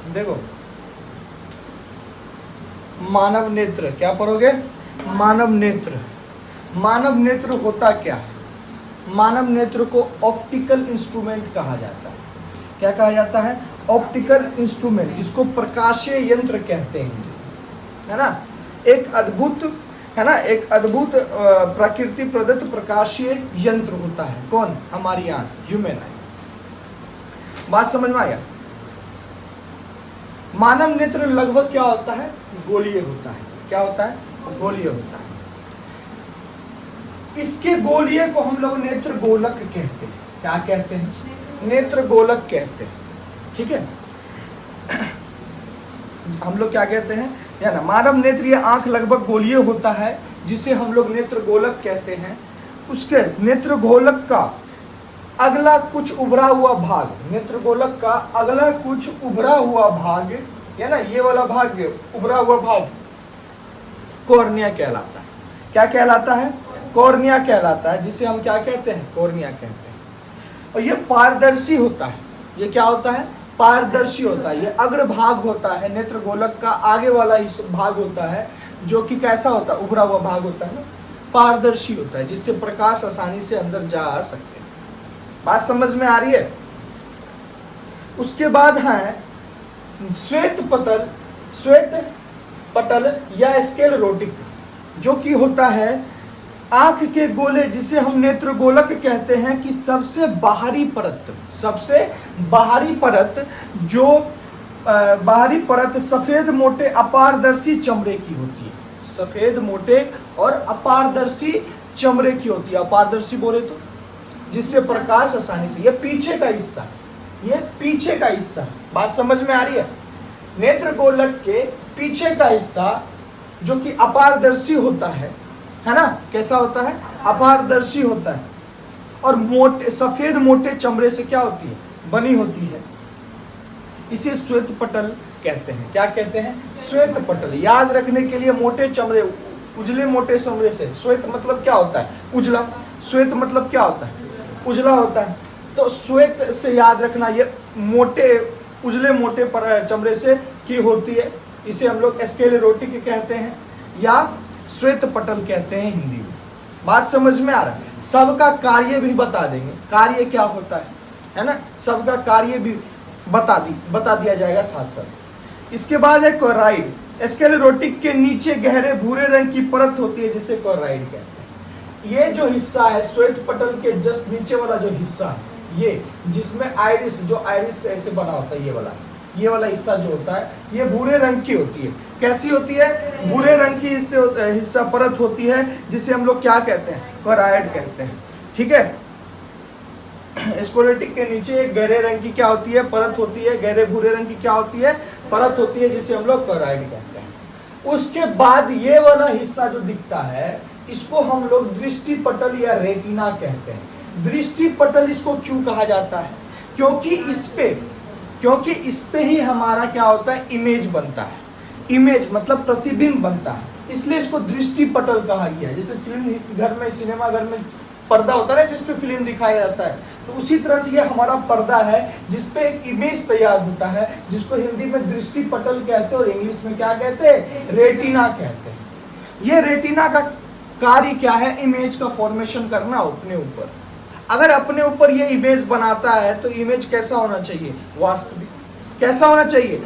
देखो, मानव नेत्र, क्या पढ़ोगे? मानव नेत्र। मानव नेत्र होता क्या है? मानव नेत्र को ऑप्टिकल इंस्ट्रूमेंट कहा जाता है। क्या कहा जाता है? ऑप्टिकल इंस्ट्रूमेंट, जिसको प्रकाशीय यंत्र कहते हैं, है ना। एक अद्भुत, है ना, एक अद्भुत प्रकृति प्रदत्त प्रकाशीय यंत्र होता है। कौन? हमारी आंख, ह्यूमन आई। बात समझ में आ गया? मानव नेत्र लगभग क्या होता है? गोलीय होता है। क्या होता है? गोलीय होता है। इसके गोलीय को हम लोग नेत्र गोलक कहते हैं। क्या कहते हैं? नेत्र गोलक कहते हैं। ठीक है, हम लोग क्या कहते हैं, या ना, मानव नेत्र या आंख लगभग गोलीय होता है, जिसे हम लोग नेत्र गोलक कहते हैं। उसके नेत्र गोलक का अगला कुछ उभरा हुआ भाग, नेत्र गोलक का अगला कुछ उभरा हुआ भाग, है ना, ये वाला भाग, उभरा हुआ भाग कॉर्निया कहलाता है। क्या कहलाता है? कॉर्निया कहलाता है, जिसे हम क्या कहते हैं? कॉर्निया कहते हैं। और ये पारदर्शी होता है। ये क्या होता है? पारदर्शी होता है। ये अग्र भाग होता है, नेत्र गोलक का आगे वाला इस भाग होता है, जो कि कैसा होता है? उभरा हुआ भाग होता है ना, पारदर्शी होता है, जिससे प्रकाश आसानी से अंदर जा सकते हैं। बात समझ में आ रही है? उसके बाद है श्वेत पटल, श्वेत पटल या स्क्लेरोटिक, जो कि होता है आंख के गोले, जिसे हम नेत्र गोलक कहते हैं, कि सबसे बाहरी परत, सबसे बाहरी परत, जो बाहरी परत सफेद मोटे अपारदर्शी चमड़े की होती है। सफेद मोटे और अपारदर्शी चमड़े की होती है। अपारदर्शी बोले तो जिससे प्रकाश आसानी से, ये पीछे का हिस्सा, ये पीछे का हिस्सा, बात समझ में आ रही है? नेत्र गोलक के पीछे का हिस्सा जो कि अपारदर्शी होता है ना, कैसा होता है? अपारदर्शी होता है, और मोटे, सफेद मोटे चमड़े से क्या होती है? बनी होती है। इसे श्वेत पटल कहते हैं। क्या कहते हैं? श्वेत पटल। याद रखने के लिए, मोटे चमड़े, उजले मोटे चमड़े से, श्वेत मतलब क्या होता है? उजला। श्वेत मतलब क्या होता है? उजला होता है। तो श्वेत से याद रखना, ये मोटे, उजले मोटे पर चमड़े से की होती है। इसे हम लोग स्क्लेरोटिक कहते हैं या श्वेत पटल कहते हैं हिंदी में। बात समझ में आ रहा है? सबका कार्य भी बता देंगे, कार्य क्या होता है ना, सबका कार्य भी बता दिया जाएगा साथ साथ। इसके बाद है कोराइड। स्क्लेरोटिक के नीचे गहरे भूरे रंग की परत होती है, जिसे कोराइड कहते हैं। ये जो हिस्सा है श्वेत पटल के जस्ट नीचे वाला जो हिस्सा है, ये जिसमें आइरिस, जो आइरिस ऐसे बना होता है, ये वाला हिस्सा जो होता है, ये भूरे रंग की होती है। कैसी होती है? भूरे रंग की हिस्सा परत होती है, जिसे हम लोग क्या कहते हैं? कोराइड कहते हैं। ठीक है, स्क्लेरोटिक के नीचे एक गहरे रंग की क्या होती है? परत होती है। गहरे भूरे रंग की क्या होती है? परत होती है, जिसे हम लोग कोराइड कहते हैं। उसके बाद ये वाला हिस्सा जो दिखता है, इसको हम लोग दृष्टि पटल या रेटिना कहते हैं। दृष्टि पटल इसको क्यों कहा जाता है? क्योंकि इस पे ही हमारा क्या होता है? इमेज बनता है। इमेज मतलब प्रतिबिंब बनता है, इसलिए इसको दृष्टि पटल कहा गया है। जैसे फिल्म घर में, सिनेमा घर में पर्दा होता है जिसपे फिल्म दिखाया जाता है, तो उसी तरह से ये हमारा पर्दा है, जिसपे एक इमेज तैयार होता है, जिसको हिंदी में दृष्टि पटल कहते हैं और इंग्लिश में क्या कहते हैं? रेटिना कहते हैं। ये रेटिना का कार्य क्या है? इमेज का फॉर्मेशन करना अपने ऊपर। अगर अपने ऊपर ये इमेज बनाता है, तो इमेज कैसा होना चाहिए? वास्तविक। कैसा होना चाहिए?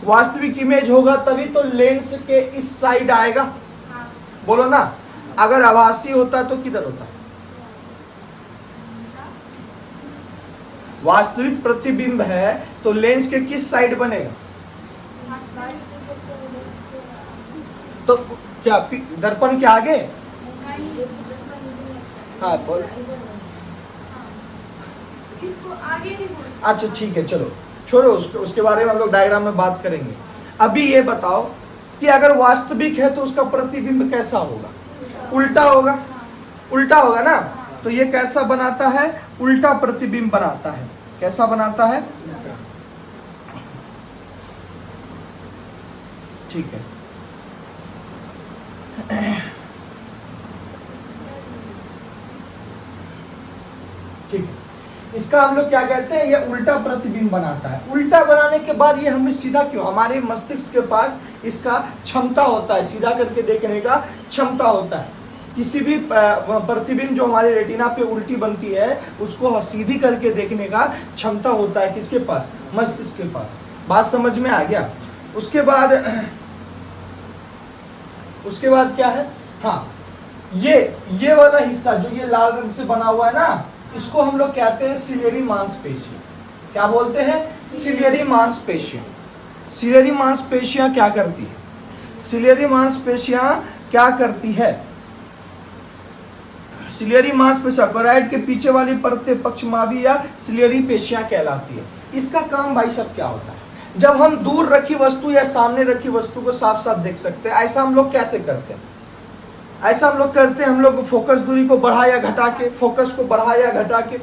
वास्तविक इमेज होगा तभी तो लेंस के इस साइड आएगा। बोलो ना, अगर आभासी होता तो किधर होता? वास्तविक प्रतिबिंब है तो लेंस के किस साइड बनेगा? तो क्या दर्पण के आगे? हाँ बोल। अच्छा ठीक है, चलो छोड़ो उसके बारे में हम लोग डायग्राम में बात करेंगे। अभी ये बताओ कि अगर वास्तविक है तो उसका प्रतिबिंब कैसा होगा? उल्टा होगा। उल्टा होगा ना, तो ये कैसा बनाता है? उल्टा प्रतिबिंब बनाता है। कैसा बनाता है? ठीक है, ठीक है। इसका हम लोग क्या कहते हैं, ये उल्टा प्रतिबिंब बनाता है। उल्टा बनाने के बाद ये हमें सीधा क्यों, हमारे मस्तिष्क के पास इसका क्षमता होता है, सीधा करके देखने का क्षमता होता है। किसी भी प्रतिबिंब जो हमारे रेटिना पे उल्टी बनती है उसको सीधी करके देखने का क्षमता होता है किसके पास, मस्तिष्क के पास। बात समझ में आ गया। उसके बाद क्या है, हाँ ये वाला हिस्सा जो ये लाल रंग से बना हुआ है ना, इसको हम लोग कहते हैं सिलियरी मांसपेशियां। क्या बोलते हैं, सिलियरी मांसपेशियां। सिलियरी मांसपेशियां क्या करती है, सिलियरी मांसपेशियां क्या करती है, सिलियरी मांसपेशियां कोराइड के पीछे वाली परतें पक्षमावी या सिलियरी पेशियां कहलाती है। इसका काम भाई सब क्या होता है, जब हम दूर रखी वस्तु या सामने रखी वस्तु को साफ साफ देख सकते हैं, ऐसा हम लोग कैसे करते हैं, ऐसा हम लोग करते हैं, हम लोग फोकस दूरी को बढ़ा या घटा के, फोकस को बढ़ा या घटा के,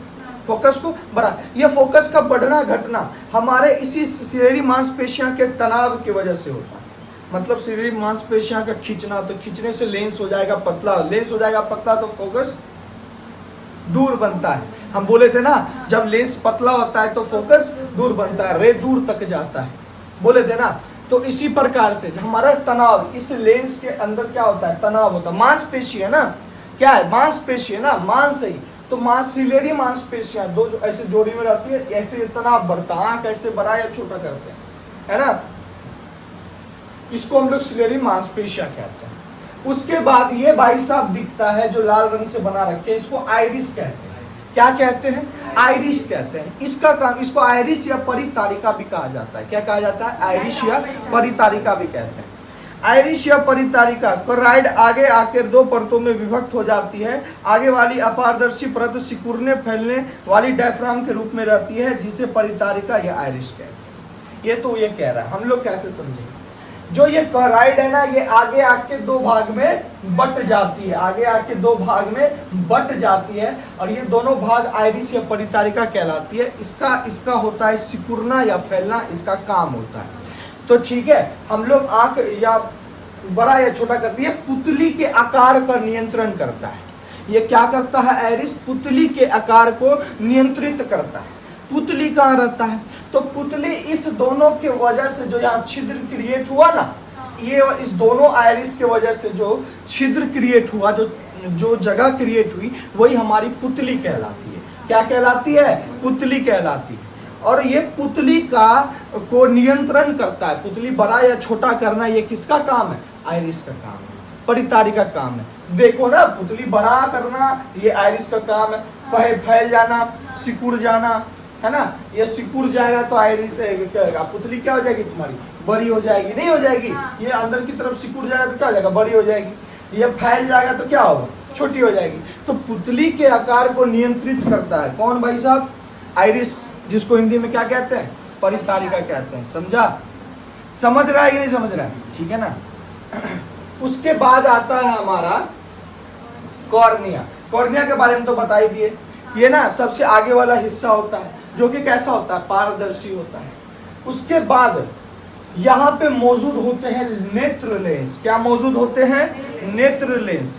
फोकस को बढ़ा। ये फोकस का बढ़ना घटना हमारे इसी सिलियरी मांसपेशियां के तनाव की वजह से होता है। मतलब सिलियरी मांसपेशियां का खींचना, तो खींचने से लेंस हो जाएगा पतला, लेंस हो जाएगा पतला तो फोकस दूर बनता है। हम बोले थे ना, जब लेंस पतला होता है तो फोकस दूर बनता है, रे दूर तक जाता है, बोले थे ना। तो इसी प्रकार से हमारा तनाव, इस लेंस के अंदर क्या होता है, तनाव होता है। मांसपेशी है ना, क्या है, मांसपेशी है ना, मांस ही तो सिलियरी मांसपेशियां दो ऐसे जोड़ी में रहती है, ऐसे तनाव बढ़ता है, आंख ऐसे बड़ा या छोटा करते हैं, है ना, इसको हम लोग सिलियरी मांसपेशियां कहते हैं। उसके बाद ये भाई साहब दिखता है जो लाल रंग से बना रखे, इसको आइरिस कहते हैं। क्या कहते हैं, आइरिस कहते हैं। इसका काम, इसको आइरिस या परितारिका भी कहा जाता है। क्या कहा जाता है, आइरिस या परितारिका भी कहते हैं। आइरिस या परितारिका कोराइड आगे आकर दो परतों में विभक्त हो जाती है। आगे वाली अपारदर्शी परत सिकुड़ने फैलने वाली डायफ्राम के रूप में रहती है, जिसे परितारिका या आइरिस कहते हैं। ये तो ये कह रहा है, हम लोग कैसे समझेंगे, जो ये कोराइड है ना, ये आगे आके दो भाग में बट जाती है, आगे आके दो भाग में बट जाती है, और ये दोनों भाग आइरिस या परितारिका कहलाती है। इसका होता है सिकुड़ना या फैलना, इसका काम होता है। तो ठीक है, हम लोग आंख या बड़ा या छोटा करती है, पुतली के आकार का नियंत्रण करता है। ये क्या करता है, आइरिस पुतली के आकार को नियंत्रित करता है। पुतली कहाँ रहता है, तो पुतली इस दोनों के वजह से जो यहाँ छिद्र क्रिएट हुआ ना, ये इस दोनों आइरिस के वजह से जो छिद्र क्रिएट हुआ, जो जगह क्रिएट हुई, वही हमारी पुतली कहलाती है। क्या कहलाती है, पुतली कहलाती है। और ये पुतली को नियंत्रण करता है। पुतली बड़ा या छोटा करना ये किसका काम है, आइरिस का काम है, परितारिका का काम है। देखो ना, पुतली बड़ा करना ये आइरिस का काम है, फैल जाना, सिकुड़ जाना, है ना, ये सिकुड़ जाएगा तो आइरिस क्या होगा, पुतली क्या हो जाएगी तुम्हारी, बड़ी हो जाएगी, नहीं हो जाएगी। ये अंदर की तरफ सिकुड़ जाएगा तो क्या हो जाएगा, बड़ी हो जाएगी। ये फैल जाएगा तो क्या होगा, छोटी हो जाएगी। तो पुतली के आकार को नियंत्रित करता है कौन भाई साहब, आइरिस, जिसको हिंदी में क्या कहते हैं, परितारिका कहते हैं। समझा, समझ रहा है कि नहीं समझ रहा है, ठीक है ना। उसके बाद आता है हमारा कॉर्निया। कॉर्निया के बारे में तो बता ही दिए। ये ना सबसे आगे वाला हिस्सा होता है, जो कि कैसा होता है, पारदर्शी होता है। उसके बाद यहाँ पे मौजूद होते हैं नेत्र लेंस। क्या मौजूद होते हैं, नेत्र लेंस।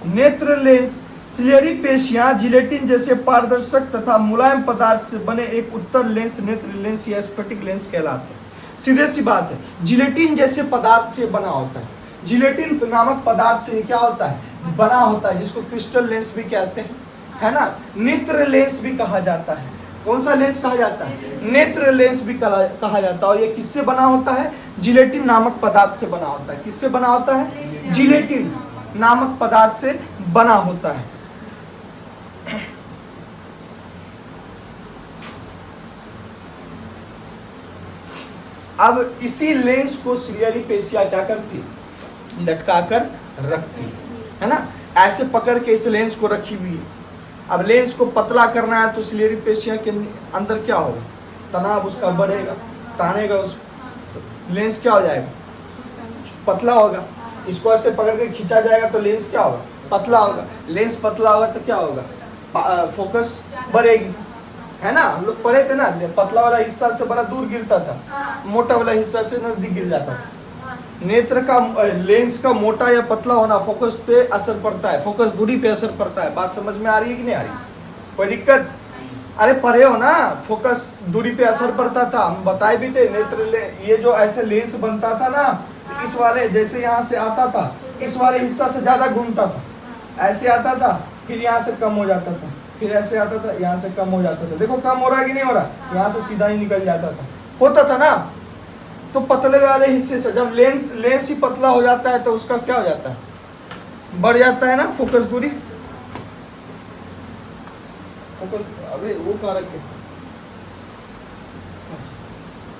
नेत्र लेंस सिलियरी पेशियां जिलेटिन जैसे पारदर्शक तथा मुलायम पदार्थ से बने एक उत्तर लेंस नेत्र लेंस या स्फटिक लेंस कहलाते हैं। सीधे सी बात है, जिलेटिन जैसे पदार्थ से बना होता है। जिलेटिन नामक पदार्थ से क्या होता है, बना होता है, जिसको क्रिस्टल लेंस भी कहते हैं, है ना। नेत्र लेंस भी कहा जाता है। कौन सा लेंस कहा जाता है, नेत्र लेंस भी कहा जाता है। और ये किससे बना होता है, जिलेटिन नामक पदार्थ से बना होता है। किससे बना होता है, जिलेटिन नामक पदार्थ से बना होता है। अब इसी लेंस को सिलियरी पेशियां क्या करती, लटका कर रखती है ना, ऐसे पकड़ के इस लेंस को रखी हुई है। अब लेंस को पतला करना है तो सिलियरी पेशियां के अंदर क्या होगा, तनाव उसका बढ़ेगा, तानेगा उसको, तो लेंस क्या हो जाएगा, पतला होगा। इसको ऐसे पकड़ के खींचा जाएगा तो लेंस क्या होगा, पतला होगा। लेंस पतला होगा तो क्या होगा, फोकस बढ़ेगी, है ना। हम लोग पढ़े थे ना, पतला वाला हिस्सा से बड़ा दूर गिरता था, मोटा वाला हिस्सा से नजदीक गिर जाता था। नेत्र का लेंस का मोटा या पतला होना फोकस पे असर पड़ता है, फोकस दूरी पे असर पड़ता है। बात समझ में आ रही है कि नहीं आ रही, कोई दिक्कत, अरे पढ़े हो ना, फोकस दूरी पे असर पड़ता था, हम बताए भी थे। ये जो ऐसे लेंस बनता था ना, तो इस वाले जैसे यहाँ से आता था, इस वाले हिस्सा से ज्यादा घूमता था, ऐसे आता था, फिर यहाँ से कम हो जाता था, फिर ऐसे आता था, यहाँ से कम हो जाता था। देखो कम हो रहा है कि नहीं हो रहा, यहाँ से सीधा ही निकल जाता था, होता था ना। तो पतले वाले हिस्से से जब लेंस ही पतला हो जाता है तो उसका क्या हो जाता है, बढ़ जाता है ना फोकस दूरी। अबे वो कहाँ रखे,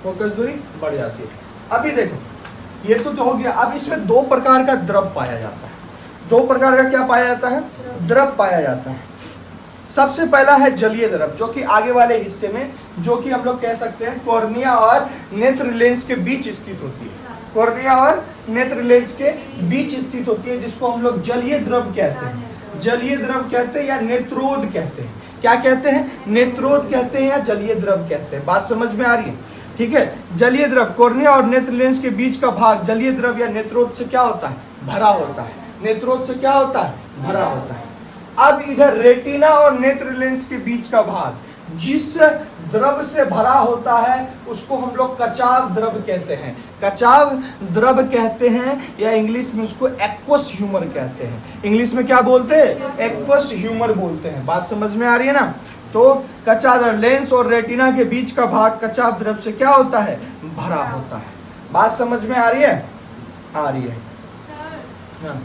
फोकस दूरी बढ़ जाती है। अभी देखो ये तो हो गया। अब इसमें दो प्रकार का द्रव पाया जाता है। दो प्रकार का क्या पाया जाता है, द्रव पाया जाता है। सबसे पहला है जलीय द्रव, जो कि आगे वाले हिस्से में, जो कि हम लोग कह सकते हैं कॉर्निया और नेत्र लेंस के बीच स्थित होती है। कॉर्निया और नेत्र लेंस के बीच स्थित होती है, जिसको हम लोग जलीय द्रव कहते हैं। जलीय द्रव कहते हैं या नेत्रोद कहते हैं। क्या कहते हैं, नेत्रोद कहते हैं या जलीय द्रव कहते हैं। बात समझ में आ रही है, ठीक है। जलीय द्रव कॉर्निया और नेत्र लेंस के बीच का भाग जलीय द्रव या नेत्रोद से क्या होता है, भरा होता है। नेत्रोद से क्या होता है, भरा होता है। अब इधर रेटिना और नेत्र लेंस के बीच का भाग जिस द्रव से भरा होता है उसको हम लोग कचाव द्रव कहते हैं। कचाव द्रव कहते हैं, या इंग्लिश में उसको एक्वस ह्यूमर कहते हैं। इंग्लिश में क्या बोलते हैं, एक्वस ह्यूमर बोलते हैं। बात समझ में आ रही है ना। तो कचाव द्रव, लेंस और रेटिना के बीच का भाग कचाव द्रव से क्या होता है, भरा होता है। बात समझ में आ रही है, आ रही है। हाँ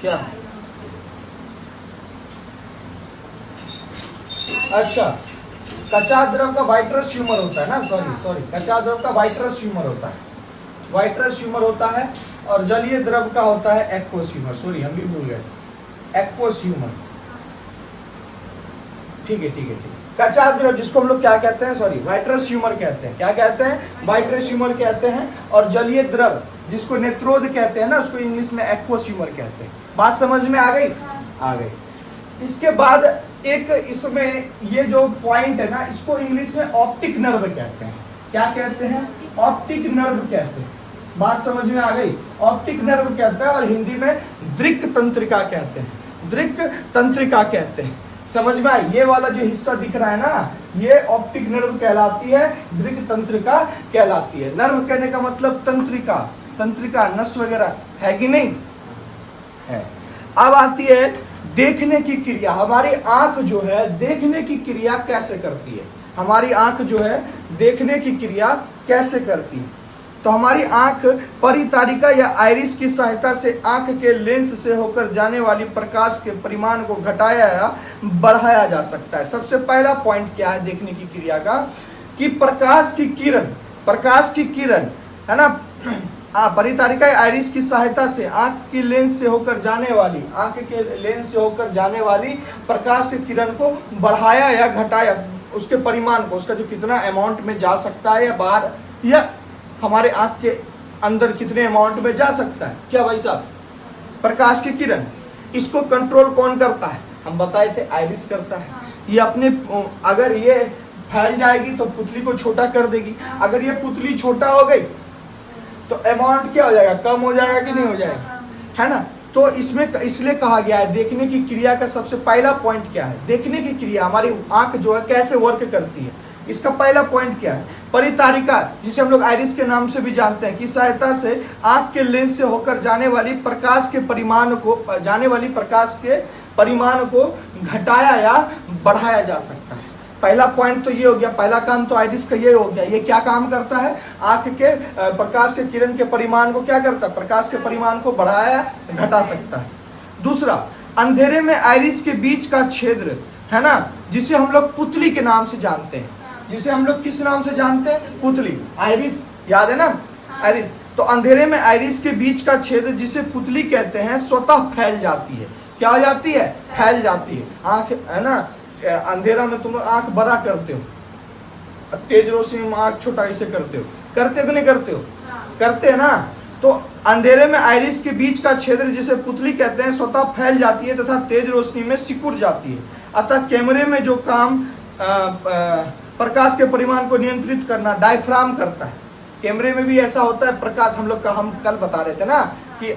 क्या, अच्छा कचाव द्रव का वाइट्रस ह्यूमर होता है ना, सॉरी कचाव द्रव का वाइट्रस ह्यूमर होता है, वाइट्रस ह्यूमर होता है। और जलीय द्रव का होता है एक्वस ह्यूमर। सॉरी हम भी भूल गए, एक्वस ह्यूमर। ठीक है ठीक है ठीक है। कचाव द्रव जिसको हम लोग क्या कहते हैं, सॉरी वाइट्रस ह्यूमर कहते हैं। क्या कहते हैं, वाइट्रस ह्यूमर कहते हैं। और जलीय द्रव जिसको नेत्रोद कहते हैं ना, उसको इंग्लिश में एक्वस ह्यूमर कहते हैं। बात समझ में आ गई, आ गई। इसके बाद एक इसमें ये जो पॉइंट है ना, इसको इंग्लिश में ऑप्टिक नर्व कहते हैं। क्या कहते हैं, ऑप्टिक नर्व कहते हैं। बात समझ में आ गई, ऑप्टिक नर्व कहते हैं। और हिंदी में दृक् तंत्रिका कहते हैं, दृक् तंत्रिका कहते हैं। समझ में आए, ये वाला जो हिस्सा दिख रहा है ना, ये ऑप्टिक नर्व कहलाती है, दृक् तंत्रिका कहलाती है। नर्व कहने का मतलब तंत्रिका, तंत्रिका नस वगैरह है कि नहीं है। अब आती है देखने की क्रिया। हमारी आंख जो है देखने की क्रिया कैसे करती है, हमारी आंख जो है देखने की क्रिया कैसे करती है। तो हमारी आंख परितारिका या आइरिस की सहायता से आंख के लेंस से होकर जाने वाली प्रकाश के परिमाण को घटाया या बढ़ाया जा सकता है। सबसे पहला पॉइंट क्या है देखने की क्रिया का, कि प्रकाश की किरण, प्रकाश की किरण है ना, परितारिका या आइरिस की सहायता से आंख की लेंस से होकर जाने वाली, आंख के लेंस से होकर जाने वाली प्रकाश की किरण को बढ़ाया या घटाया, उसके परिमाण को, उसका जो कितना अमाउंट में जा सकता है या बाहर, या हमारे आंख के अंदर कितने अमाउंट में जा सकता है। क्या भाई साहब, प्रकाश की किरण, इसको कंट्रोल कौन करता है, हम बताए थे आइरिस करता है। ये अपने, अगर ये फैल जाएगी तो पुतली को छोटा कर देगी। अगर ये पुतली छोटा हो गई तो अमाउंट क्या हो जाएगा, कम हो जाएगा कि नहीं हो जाएगा, है ना। तो इसमें इसलिए कहा गया है देखने की क्रिया का सबसे पहला पॉइंट क्या है, देखने की क्रिया हमारी आंख जो है कैसे वर्क करती है, इसका पहला पॉइंट क्या है, परितारिका जिसे हम लोग आइरिस के नाम से भी जानते हैं, की सहायता से आंख के लेंस से होकर जाने वाली प्रकाश के परिमाण को, जाने वाली प्रकाश के परिमाण को घटाया या बढ़ाया जा सकता है। पहला पॉइंट तो ये हो गया, पहला काम तो आइरिस का ये हो गया। ये क्या काम करता है, आंख के प्रकाश के किरण के परिमाण को क्या करता है, प्रकाश के परिमाण को बढ़ाया घटा सकता है। दूसरा, अंधेरे में आइरिस के बीच का क्षेत्र है ना, जिसे हम लोग पुतली के नाम से जानते हैं, जिसे हम लोग किस नाम से जानते हैं, पुतली, आइरिस, याद है ना, आइरिस। तो अंधेरे में आइरिस के बीच का क्षेत्र जिसे पुतली कहते हैं स्वतः फैल जाती है। क्या हो जाती है, फैल जाती है। आंख है ना, अंधेरा में तुम आंख बड़ा करते हो, तेज रोशनी में आंख छोटा ऐसे करते हो, करते हो नहीं करते हो, करते हैं ना। तो अंधेरे में आइरिस के बीच का क्षेत्र जिसे पुतली कहते हैं स्वतः फैल जाती है तथा तेज रोशनी में सिकुड़ जाती है। अतः कैमरे में जो काम प्रकाश के परिमाण को नियंत्रित करना डायफ्राम करता है। कैमरे में भी ऐसा होता है, प्रकाश हम लोग का, हम कल बता रहे थे ना कि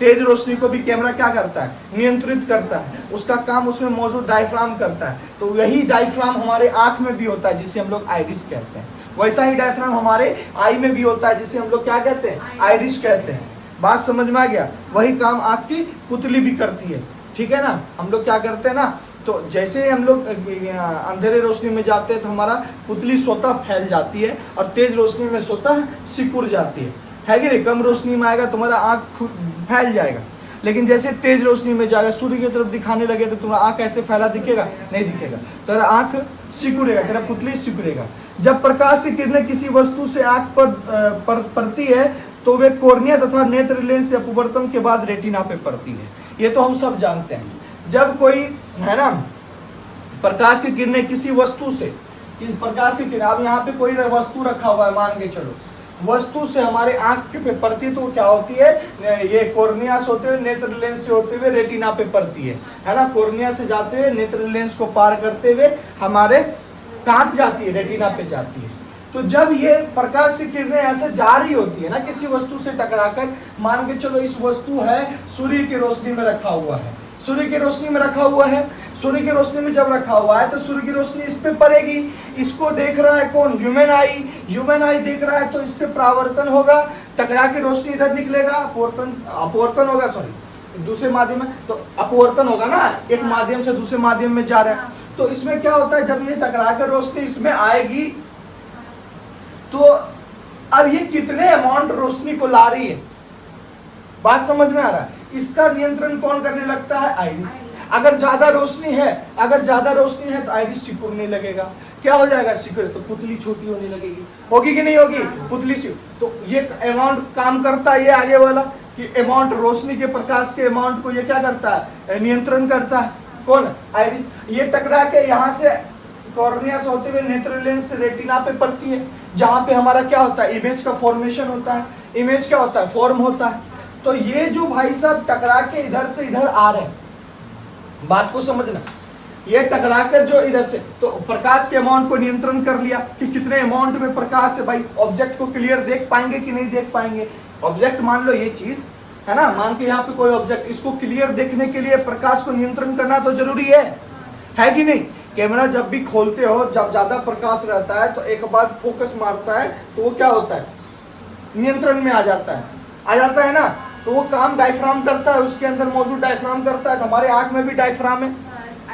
तेज रोशनी को भी कैमरा क्या करता है, नियंत्रित करता है, उसका काम उसमें मौजूद डायफ्राम करता है। तो यही डायफ्राम हमारे आंख में भी होता है जिसे हम लोग आइरिस कहते हैं। वैसा ही डायफ्राम हमारे आई में भी होता है जिसे हम लोग क्या कहते हैं, आइरिस कहते हैं। बात समझ में आ गया? वही काम आंख की पुतली भी करती है, ठीक है ना। हम लोग क्या करते हैं ना, तो जैसे हम लोग अंधेरे रोशनी में जाते हैं तो हमारा पुतली स्वतः फैल जाती है और तेज रोशनी में स्वतः सिकुड़ जाती है कि नहीं। कम रोशनी में आएगा तुम्हारा आंख खुद फैल जाएगा, लेकिन जैसे तेज रोशनी में जाएगा, सूर्य की तरफ दिखाने लगे तो तुम्हारा आंख ऐसे फैला दिखेगा, नहीं दिखेगा, तेरा आंख सिकुड़ेगा, तेरा पुतली सिकुड़ेगा। जब प्रकाश की किरणें किसी वस्तु से आंख पर पड़ती है तो वे कॉर्निया तथा नेत्र लेंस या अपवर्तन के बाद रेटिना पे पड़ती है। ये तो हम सब जानते हैं। जब कोई है ना प्रकाश की किरणें किसी वस्तु से, किस प्रकाश की किरण, अब यहाँ पे कोई वस्तु रखा हुआ है, मान के चलो, वस्तु से हमारे आंख पे पड़ती है तो क्या होती है, ये कॉर्निया से होते हुए नेत्र लेंस से होते हुए रेटिना पे पड़ती है ना। कॉर्निया से जाते हुए नेत्र लेंस को पार करते हुए हमारे कहाँ जाती है, रेटिना पे जाती है। तो जब ये प्रकाश की किरणें ऐसे जा रही होती है ना किसी वस्तु से टकराकर, मान के चलो इस वस्तु है सूर्य की रोशनी में रखा हुआ है, सूर्य की रोशनी में रखा हुआ है, सूर्य की रोशनी में जब रखा हुआ है तो सूर्य की रोशनी इस पे पड़ेगी। इसको देख रहा है कौन, ह्यूमन आई, ह्यूमन आई देख रहा है तो इससे परावर्तन होगा, टकरा के रोशनी इधर निकलेगा, अपवर्तन होगा, सॉरी दूसरे माध्यम में, तो अपवर्तन होगा ना, एक माध्यम से दूसरे माध्यम में जा रहा है। तो इसमें क्या होता है, जब ये टकरा कर रोशनी इसमें आएगी तो अब ये कितने अमाउंट रोशनी को ला रही है, बात समझ में आ रहा है। इसका नियंत्रण कौन करने लगता है, आइरिस। अगर ज्यादा रोशनी है, अगर ज्यादा रोशनी है तो आइरिस सिकुड़ने लगेगा। क्या हो जाएगा, सिकुड़, तो पुतली छोटी होने लगेगी, होगी कि नहीं होगी, पुतली सी। तो ये अमाउंट काम करता है, ये आगे वाला कि अमाउंट रोशनी के प्रकाश के अमाउंट को ये क्या करता है, नियंत्रण करता है, कौन, आइरिस। ये टकरा के यहाँ से कॉर्निया से होते हुए नेत्र लेंस से रेटिना पे पड़ती है, जहां पे हमारा क्या होता है, इमेज का फॉर्मेशन होता है। इमेज क्या होता है, फॉर्म होता है। तो ये जो भाई साहब टकरा के इधर से इधर आ रहे हैं, बात को समझना, ये टकरा कर जो इधर से, तो प्रकाश के अमाउंट को नियंत्रण कर लिया कि कितने अमाउंट में प्रकाश है। भाई ऑब्जेक्ट को क्लियर देख पाएंगे कि नहीं देख पाएंगे। ऑब्जेक्ट मान लो ये चीज है ना, मान के यहाँ पे कोई ऑब्जेक्ट, इसको क्लियर देखने के लिए प्रकाश को नियंत्रण करना तो जरूरी है कि नहीं। कैमरा जब भी खोलते हो, जब ज्यादा प्रकाश रहता है तो एक बार फोकस मारता है तो वो क्या होता है, नियंत्रण में आ जाता है ना। तो वो काम डायफ्राम करता है, उसके अंदर मौजूद डायफ्राम करता है। तो हमारे आंख में भी डायफ्राम है,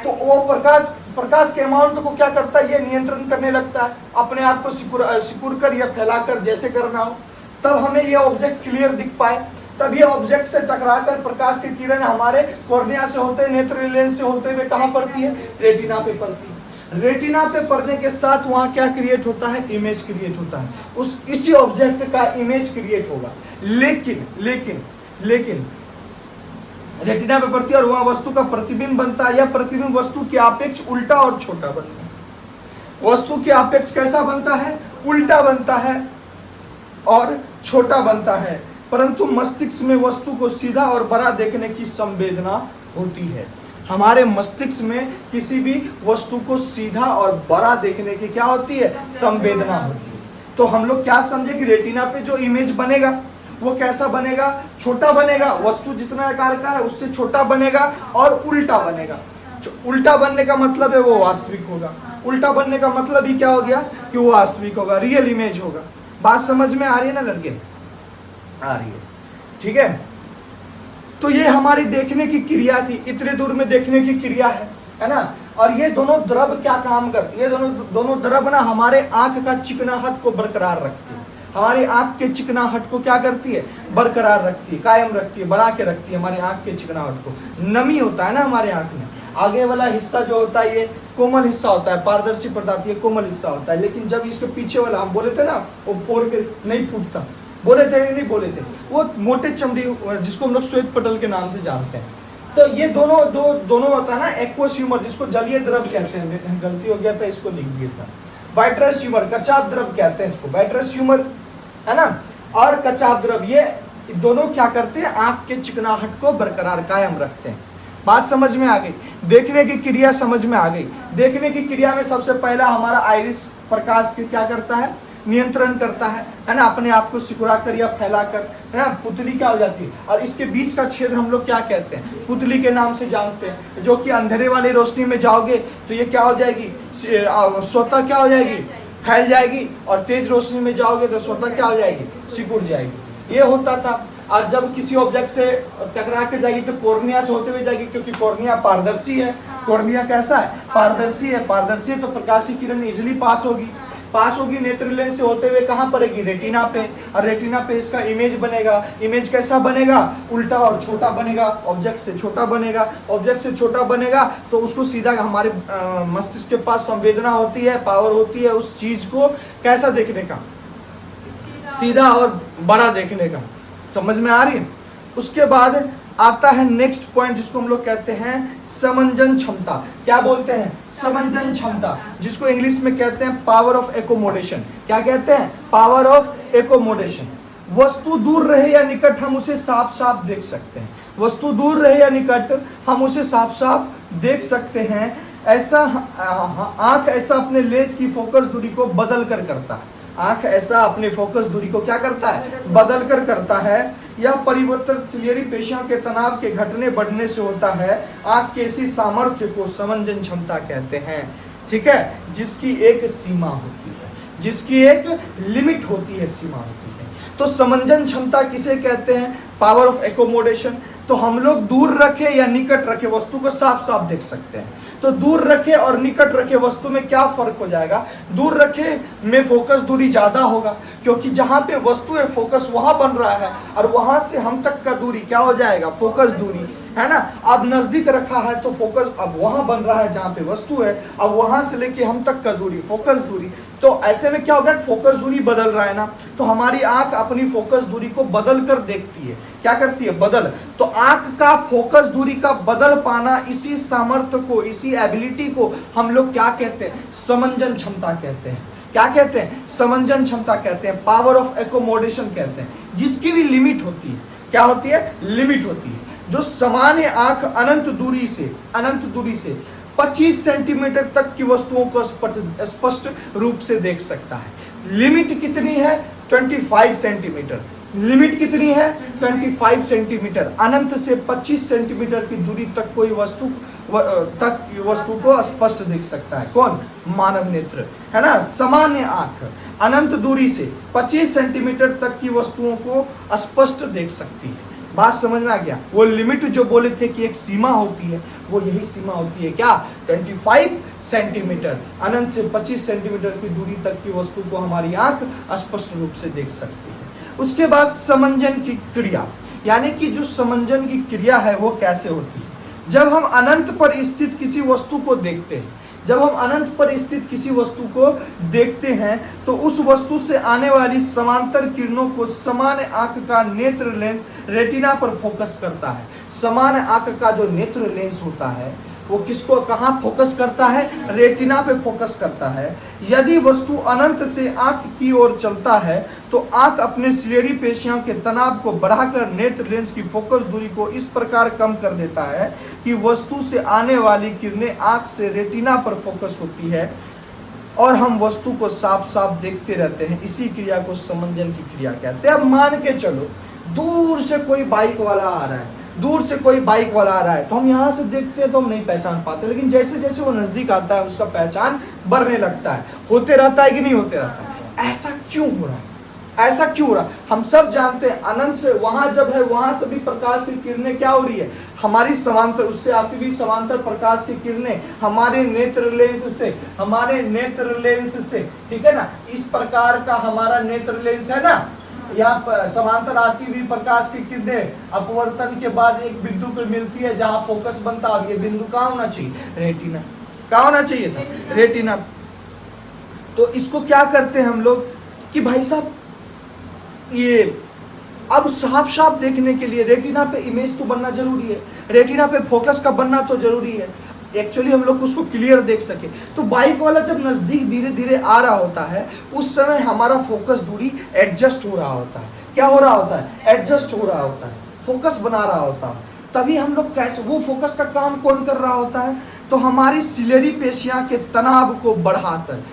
तो वो प्रकाश के अमाउंट को क्या करता है, ये नियंत्रण करने लगता है, अपने आप को सिकुड़ कर या फैलाकर जैसे करना हो, तब हमें ये ऑब्जेक्ट क्लियर दिख पाए। तब ये ऑब्जेक्ट से टकराकर प्रकाश की किरण हमारे कॉर्निया से होते, नेत्र लेंस से होते हुए कहाँ पड़ती है, रेटिना पे पड़ती है। रेटिना पे पड़ने के साथ वहाँ क्या क्रिएट होता है, इमेज क्रिएट होता है, इसी ऑब्जेक्ट का इमेज क्रिएट होगा। लेकिन रेटिना पे पड़ती है और वहाँ वस्तु का प्रतिबिंब बनता है, या प्रतिबिंब वस्तु के अपेक्ष उल्टा और छोटा बनता है। वस्तु के अपेक्ष कैसा बनता है, उल्टा बनता है और छोटा बनता है। परंतु मस्तिष्क में वस्तु को सीधा और बड़ा देखने की संवेदना होती है। हमारे मस्तिष्क में किसी भी वस्तु को सीधा और बड़ा देखने की क्या होती है, संवेदना होती है। तो हम लोग क्या समझे कि रेटिना पे जो इमेज बनेगा वो कैसा बनेगा, छोटा बनेगा, वस्तु जितना आकार का है उससे छोटा बनेगा और उल्टा बनेगा। उल्टा बनने का मतलब है वो वास्तविक होगा। उल्टा बनने का मतलब ही क्या हो गया कि वो वास्तविक होगा, रियल इमेज होगा। बात समझ में आ रही है ना लड़के, आ रही है, ठीक है। तो ये हमारी देखने की क्रिया थी, इतने दूर में देखने की क्रिया है ना। और ये दोनों द्रव क्या काम करती है, दोनों द्रव ना हमारे आंख का चिकनाहट को बरकरार रखती है। हमारी आंख के चिकनाहट को क्या करती है, बरकरार रखती है, कायम रखती है, बना के रखती है हमारी आंख के चिकनाहट को। नमी होता है ना हमारे आंख में, आगे वाला हिस्सा जो होता है ये कोमल हिस्सा होता है, पारदर्शी पदार्थ ये कोमल हिस्सा होता है। लेकिन जब इसके पीछे वाला, हम बोले थे ना वो फोड़ के नहीं फूटता, बोले थे नहीं बोले थे, वो मोटे चमड़ी जिसको हम लोग श्वेत पटल के नाम से जानते हैं। तो ये दोनों होता है ना, एक्वस ह्यूमर जिसको जलीय द्रव कहते हैं, गलती हो गया था इसको लिख दिया था, वाइट्रस ह्यूमर, कचाप द्रव कहते हैं इसको, वाइट्रस ह्यूमर है ना, और कचाप द्रव, ये दोनों क्या करते हैं, आंख के चिकनाहट को बरकरार कायम रखते हैं। बात समझ में आ गई, देखने की क्रिया समझ में आ गई। देखने की क्रिया में सबसे पहला हमारा आइरिस प्रकाश के क्या करता है, नियंत्रण करता है ना, अपने आप को सिकुड़ा कर या फैला कर, है ना, पुतली क्या हो जाती है। और इसके बीच का छेद हम लोग क्या कहते हैं, पुतली के नाम से जानते हैं, जो कि अंधेरे वाली रोशनी में जाओगे तो ये क्या हो जाएगी, स्वतः क्या हो जाएगी, फैल जाएगी, और तेज रोशनी में जाओगे तो स्वतः क्या हो जाएगी, सिकुड़ जाएगी। ये होता था। और जब किसी ऑब्जेक्ट से टकरा के जाएगी तो कॉर्निया से होते हुए जाएगी, क्योंकि कॉर्निया पारदर्शी है। कॉर्निया कैसा है, पारदर्शी है। पारदर्शी है तो प्रकाश की किरण इजिली पास होगी नेत्र लेंस से होते हुए कहाँ पड़ेगी, रेटिना पे, और रेटिना पे इसका इमेज बनेगा। इमेज कैसा बनेगा, उल्टा और छोटा बनेगा, ऑब्जेक्ट से छोटा बनेगा। ऑब्जेक्ट से छोटा बनेगा तो उसको सीधा हमारे मस्तिष्क के पास संवेदना होती है, पावर होती है उस चीज को कैसा देखने का, सीधा और बड़ा देखने का। समझ में आ रही है। उसके बाद आता है नेक्स्ट पॉइंट, जिसको हम लोग कहते हैं समंजन क्षमता। क्या बोलते हैं, समंजन क्षमता, जिसको इंग्लिश में कहते हैं पावर ऑफ एकोमोडेशन। क्या कहते हैं, पावर ऑफ एकोमोडेशन। वस्तु दूर रहे या निकट हम उसे साफ साफ देख सकते हैं। वस्तु दूर रहे या निकट हम उसे साफ साफ देख सकते हैं। ऐसा आंख ऐसा अपने लेंस की फोकस दूरी को बदल कर करता है। आंख ऐसा अपने फोकस दूरी को क्या करता है, बदल कर करता है। यह परिवर्तन सिलियरी पेशियों के तनाव के घटने बढ़ने से होता है। आंख के इसी सामर्थ्य को समंजन क्षमता कहते हैं, ठीक है, जिसकी एक सीमा होती है, जिसकी एक लिमिट होती है, सीमा होती है। तो समंजन क्षमता किसे कहते हैं, पावर ऑफ एकोमोडेशन। तो हम लोग दूर रखे या निकट रखे वस्तु को साफ साफ देख सकते हैं। तो दूर रखे और निकट रखे वस्तु में क्या फर्क हो जाएगा, दूर रखे में फोकस दूरी ज्यादा होगा, क्योंकि जहां पे वस्तु है फोकस वहां बन रहा है, और वहां से हम तक का दूरी क्या हो जाएगा, फोकस दूरी, है ना। अब नजदीक रखा है तो फोकस अब वहां बन रहा है जहां पे वस्तु है, अब वहां से लेके हम तक का दूरी, फोकस दूरी। तो ऐसे में क्या होगा, फोकस दूरी बदल रहा है ना, तो हमारी आंख अपनी फोकस दूरी को बदल कर देखती है। क्या करती है, बदल। तो आंख का फोकस दूरी का बदल पाना, इसी सामर्थ्य को, इसी एबिलिटी को हम लोग क्या कहते हैं, समंजन क्षमता कहते हैं। क्या कहते हैं, समंजन क्षमता कहते हैं, पावर ऑफ एकोमोडेशन कहते हैं, जिसकी भी लिमिट होती है। क्या होती है, लिमिट होती है। जो सामान्य आंख अनंत दूरी से 25 सेंटीमीटर तक की वस्तुओं को स्पष्ट रूप से देख सकता है। लिमिट कितनी है, 25 सेंटीमीटर। लिमिट कितनी है, 25 सेंटीमीटर। अनंत से 25 सेंटीमीटर की दूरी तक कोई वस्तु को स्पष्ट देख सकता है। कौन, मानव नेत्र, है ना। सामान्य आंख अनंत दूरी से 25 सेंटीमीटर तक की वस्तुओं को स्पष्ट देख सकती है। बात समझ में आ गया। वो लिमिट जो बोले थे कि एक सीमा होती है, वो यही सीमा होती है। क्या, 25 सेंटीमीटर। अनंत से 25 सेंटीमीटर की दूरी तक की वस्तु को हमारी आंख स्पष्ट रूप से देख सकती है। उसके बाद समंजन की क्रिया, यानी कि जो समंजन की क्रिया है वो कैसे होती है। जब हम अनंत पर स्थित किसी वस्तु को देखते हैं, जब हम अनंत पर स्थित किसी वस्तु को देखते हैं तो उस वस्तु से आने वाली समांतर किरणों को समान आंख का नेत्र लेंस रेटिना पर फोकस करता है। समान आंख का जो नेत्र लेंस होता है वो किसको, कहाँ फोकस करता है, रेटिना पे फोकस करता है। यदि वस्तु अनंत से आंख की ओर चलता है तो आंख अपने सिलेरी पेशियों के तनाव को बढ़ाकर नेत्र लेंस की फोकस दूरी को इस प्रकार कम कर देता है कि वस्तु से आने वाली किरणें आंख से रेटिना पर फोकस होती है और हम वस्तु को साफ साफ देखते रहते हैं। इसी क्रिया को समंजन की क्रिया कहते हैं। अब मान के चलो दूर से कोई बाइक वाला आ रहा है, तो हम यहाँ से देखते हैं तो हम नहीं पहचान पाते, लेकिन जैसे जैसे वो नजदीक आता है उसका पहचान बढ़ने लगता है। होते रहता है कि नहीं होते रहता है, ऐसा क्यों हो रहा है, ऐसा क्यों हो रहा है। हम सब जानते हैं अनंत से वहां जब है वहां से भी प्रकाश की किरणें क्या हो रही है, हमारी समांतर, उससे आती हुई समांतर प्रकाश की किरणें हमारे नेत्र लेंस से, ठीक है ना। इस प्रकार का हमारा नेत्र लेंस है ना, यहाँ समांतर आती हुई प्रकाश की किरणें अपवर्तन के बाद एक बिंदु पर मिलती है जहां फोकस बनता है। और ये बिंदु कहाँ होना चाहिए, रेटिना। कहाँ होना चाहिए था, रेटिना। तो इसको क्या करते हैं हम लोग कि भाई साहब ये अब साफ साफ देखने के लिए रेटिना पे इमेज तो बनना जरूरी है, रेटिना पे फोकस का बनना तो जरूरी है, एक्चुअली हम लोग उसको क्लियर देख सके। तो बाइक वाला जब नजदीक धीरे धीरे आ रहा होता है उस समय हमारा फोकस दूरी एडजस्ट हो रहा होता है। क्या हो रहा होता है, एडजस्ट हो रहा होता है, फोकस बना रहा होता है। तभी हम लोग कैसे, वो फोकस का काम कौन कर रहा होता है, तो हमारी सिलेरी पेशियां के तनाव को बढ़ाकर,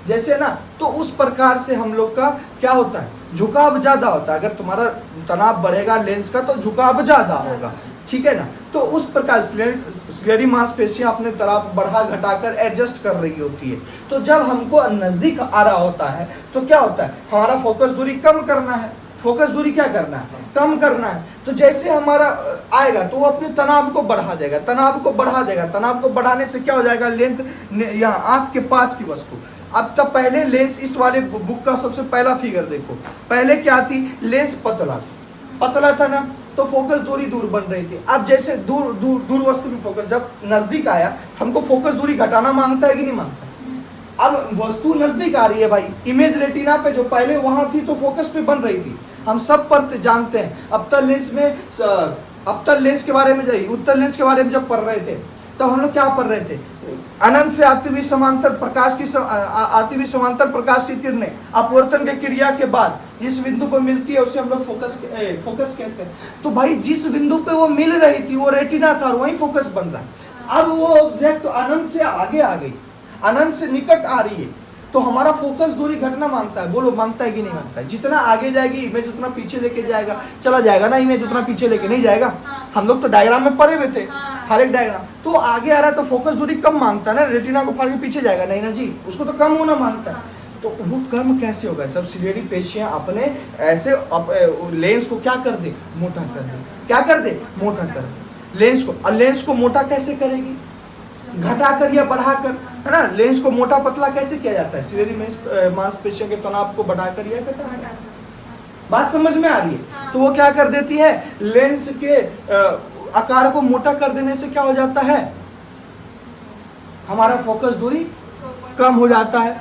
जैसे ना, तो उस प्रकार से हम लोग का क्या होता है, झुकाव ज्यादा होता है। अगर तुम्हारा तनाव बढ़ेगा लेंस का तो झुकाव ज्यादा होगा, ठीक है ना। तो उस प्रकार सिलेरी मांसपेशियां अपने तरफ बढ़ा घटाकर एडजस्ट कर रही होती है। तो जब हमको नजदीक आ रहा होता है तो क्या होता है, हमारा फोकस दूरी कम करना है। फोकस दूरी क्या करना है, कम करना है। तो जैसे हमारा आएगा तो वो अपने तनाव को बढ़ा देगा, तनाव को बढ़ा देगा। तनाव को बढ़ाने से क्या हो जाएगा, लेंथ यहाँ आंख के पास की वस्तु। अब तब पहले लेंस, इस वाले बुक का सबसे पहला फिगर देखो, पहले क्या थी, लेंस पतला था ना, तो फोकस दूरी दूर बन रही थी। अब जैसे दूर वस्तु की फोकस जब नजदीक आया, हमको फोकस दूरी घटाना मांगता है कि नहीं मांगता। अब वस्तु नजदीक आ रही है भाई, इमेज रेटिना पे जो पहले वहां थी तो फोकस पे बन रही थी, हम सब पर जानते हैं। अब तक लेंस के बारे में जाइए, उत्तर लेंस के बारे में जब पढ़ रहे थे तो हम लोग क्या पढ़ रहे थे, अनंत से आती हुई समांतर प्रकाश की किरणें अपवर्तन की क्रिया के बाद जिस बिंदु पर मिलती है उसे हम लोग फोकस कहते हैं। तो भाई जिस बिंदु पे वो मिल रही थी वो रेटिना था और वही फोकस बन रहा है। अब वो ऑब्जेक्ट अनंत से आगे आ गई, अनंत से निकट आ रही है, तो हमारा फोकस दूरी घटना मांगता है। बोलो मांगता है कि नहीं मांगता है। जितना आगे जाएगी इमेज उतना पीछे लेके जाएगा, चला जाएगा ना इमेज, उतना पीछे लेके नहीं जाएगा। हम लोग तो डायग्राम में पढ़े हुए थे, हर एक डायग्राम। तो आगे आ रहा है तो फोकस दूरी कम मांगता है ना, रेटिना को फाड़ के पीछे जाएगा नहीं ना जी, उसको तो कम होना मांगता है। तो वो कम कैसे होगा, सब सिलेरी पेशियां अपने ऐसे लेंस को क्या कर दे, मोटा कर दे। क्या कर दे, मोटा कर दे लेंस को। और लेंस को मोटा कैसे करेगी, घटाकर या बढ़ाकर, है ना। लेंस को मोटा पतला कैसे किया जाता है, सिलेरी मांसपेशियों के तनाव को बढ़ाकर या घटाकर। बात समझ में आ रही है। तो वो क्या कर देती है, लेंस के आकार को मोटा कर देने से क्या हो जाता है, हमारा फोकस दूरी कम हो जाता है।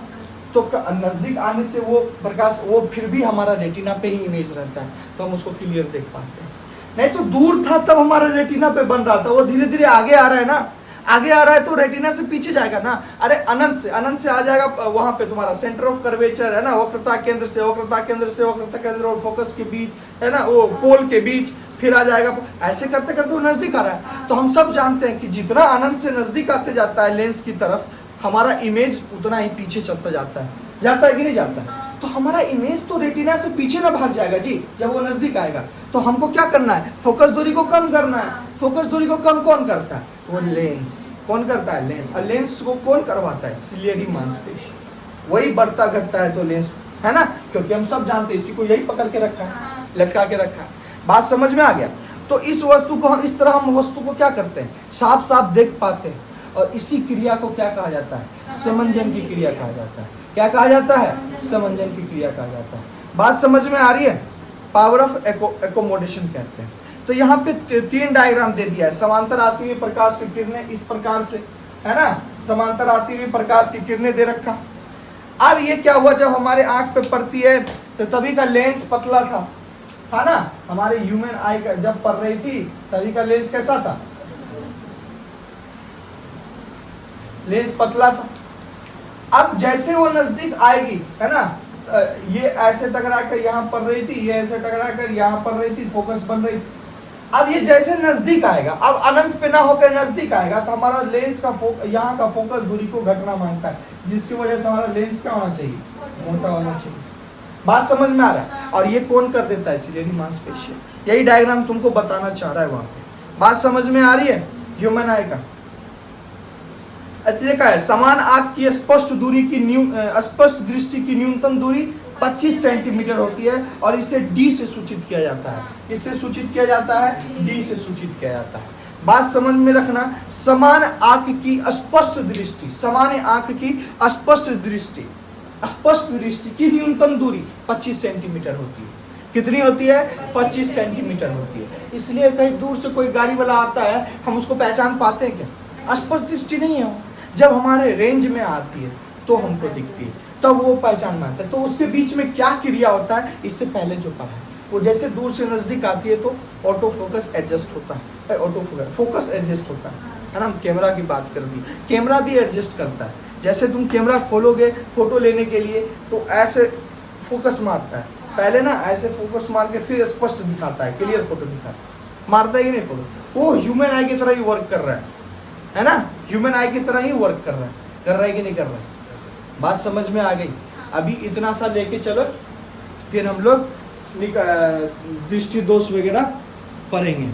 तो नजदीक आने से वो प्रकाश, वो फिर भी हमारा रेटिना पे ही इमेज रहता है, तो हम उसको क्लियर देख पाते हैं। नहीं तो दूर था तब हमारा रेटिना पे बन रहा था, वो धीरे धीरे आगे आ रहा है ना, आगे आ रहा है तो रेटिना से पीछे जाएगा ना। अरे अनंत से आ जाएगा वहां पे तुम्हारा सेंटर ऑफ कर्वेचर है ना, वक्रता केंद्र से वक्रता केंद्र और फोकस के बीच, है ना, वो पोल के बीच, फिर आ जाएगा। ऐसे करते करते वो नजदीक आ रहा है। तो हम सब जानते हैं कि जितना अनंत से नजदीक आते जाता है लेंस की तरफ, हमारा इमेज उतना ही पीछे चलता जाता है कि नहीं जाता है। तो हमारा इमेज तो रेटिना से पीछे ना भाग जाएगा जी जब वो नजदीक आएगा। तो हमको क्या करना है, फोकस दूरी को कम करना है। फोकस दूरी को कम कौन करता है, वो लेंस। कौन करता है, लेंस। और लेंस को कौन करवाता है, सिलियरी मांसपेशी। वही बढ़ता घटता है तो लेंस, है ना, क्योंकि हम सब जानते हैं इसी को यही पकड़ के रखा है, लटका के रखा है। बात समझ में आ गया। तो इस वस्तु को हम इस तरह, हम वस्तु को क्या करते हैं, साफ साफ देख पाते हैं। और इसी क्रिया को क्या कहा जाता है, समंजन की क्रिया कहा जाता है। क्या कहा जाता है, समंजन की क्रिया कहा जाता है। बात समझ में आ रही है। पावर ऑफ एकोमोडेशन कहते हैं। तो यहाँ पे 3 डायग्राम दे दिया है। समांतर आती हुई प्रकाश की किरणें इस प्रकार से, है ना, समांतर आती हुई प्रकाश की किरणें दे रखा। अब ये क्या हुआ, जब हमारे आंख पे पड़ती है तो तभी का लेंस पतला था ना, हमारे ह्यूमन आई का जब पड़ रही थी तभी का लेंस कैसा था, लेंस पतला था। अब जैसे वो नजदीक आएगी, है ना, ये ऐसे टकरा कर यहाँ पड़ रही थी, ये ऐसे टकरा कर यहाँ पड़ रही थी, फोकस बन रही थी। अब ये जैसे नजदीक आएगा, अब अनंत पे ना होकर नजदीक आएगा तो हमारा लेंस का यहाँ का फोकस दूरी को घटना मांगता है, जिसकी वजह से हमारा लेंस क्या होना चाहिए, मोटा होना चाहिए। बात समझ में आ रहा है। और ये कौन कर देता है, सिलेरी मांसपेशियां। यही डायग्राम तुमको बताना चाह रहा है वहां पे। बात समझ में आ रही है, ह्यूमन आई का। अच्छा क्या है, समान आंख की स्पष्ट दूरी की स्पष्ट दृष्टि की न्यूनतम दूरी 25 सेंटीमीटर होती है और इसे डी से सूचित किया जाता है। इससे सूचित किया जाता है, डी से सूचित किया जाता है। बात समझ में रखना, समान आंख की स्पष्ट दृष्टि, समान आंख की स्पष्ट दृष्टि की न्यूनतम दूरी 25 सेंटीमीटर होती है। कितनी होती है, 25 सेंटीमीटर होती है। इसलिए कहीं दूर से कोई गाड़ी वाला आता है, हम उसको पहचान पाते हैं क्या, स्पष्ट दृष्टि नहीं है। जब हमारे रेंज में आती है तो हमको दिखती है, तब वो पहचान में आता है। तो उसके बीच में क्या क्रिया होता है, इससे पहले जो पढ़ा है, वो जैसे दूर से नजदीक आती है तो ऑटो फोकस एडजस्ट होता है, ऑटो फोकस एडजस्ट होता है ना। कैमरा की बात कर दी, कैमरा भी एडजस्ट करता है। जैसे तुम कैमरा खोलोगे फोटो लेने के लिए तो ऐसे फोकस मारता है, पहले ना ऐसे फोकस मार के फिर स्पष्ट दिखाता है, क्लियर फोटो दिखाता है, मारता ही नहीं फोटो। वो ह्यूमन आई की तरह ही वर्क कर रहा है ना, ह्यूमन आई की तरह ही वर्क कर रहा है कि नहीं कर रहा है। बात समझ में आ गई? अभी इतना सा लेके चलो, फिर हम लोग दृष्टि दोष वगैरह पढ़ेंगे।